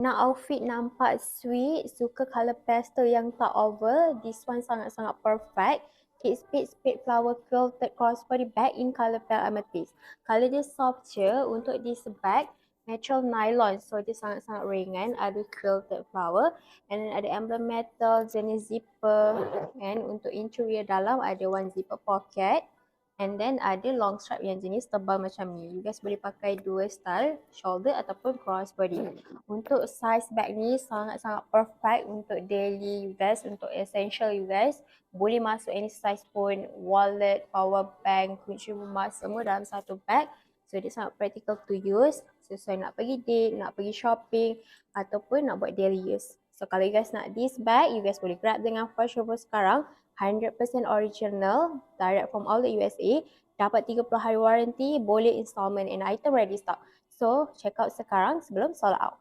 Nak outfit nampak sweet, suka colour pastel yang tak over, this one sangat-sangat perfect. Kate Spade Flower Quilted Crossbody Bag in colour pale amethyst. Colour dia soft je untuk this bag, natural nylon, so dia sangat-sangat ringan, ada quilted flower, and then ada emblem metal, jenis zipper, and untuk interior dalam ada one zipper pocket. And then ada long strap yang jenis tebal macam ni. You guys boleh pakai dua style, shoulder ataupun crossbody. Untuk size bag ni sangat-sangat perfect untuk daily you guys, untuk essential you guys. Boleh masuk any size pun, wallet, power bank, kunci rumah, semua dalam satu bag. So dia sangat practical to use, sesuai nak pergi date, nak pergi shopping ataupun nak buat daily use. So kalau you guys nak this bag, you guys boleh grab dengan First Shopper sekarang. 100% original, direct from all the USA. Dapat 30 hari warranty, boleh installment and item ready stock. So check out sekarang sebelum sold out.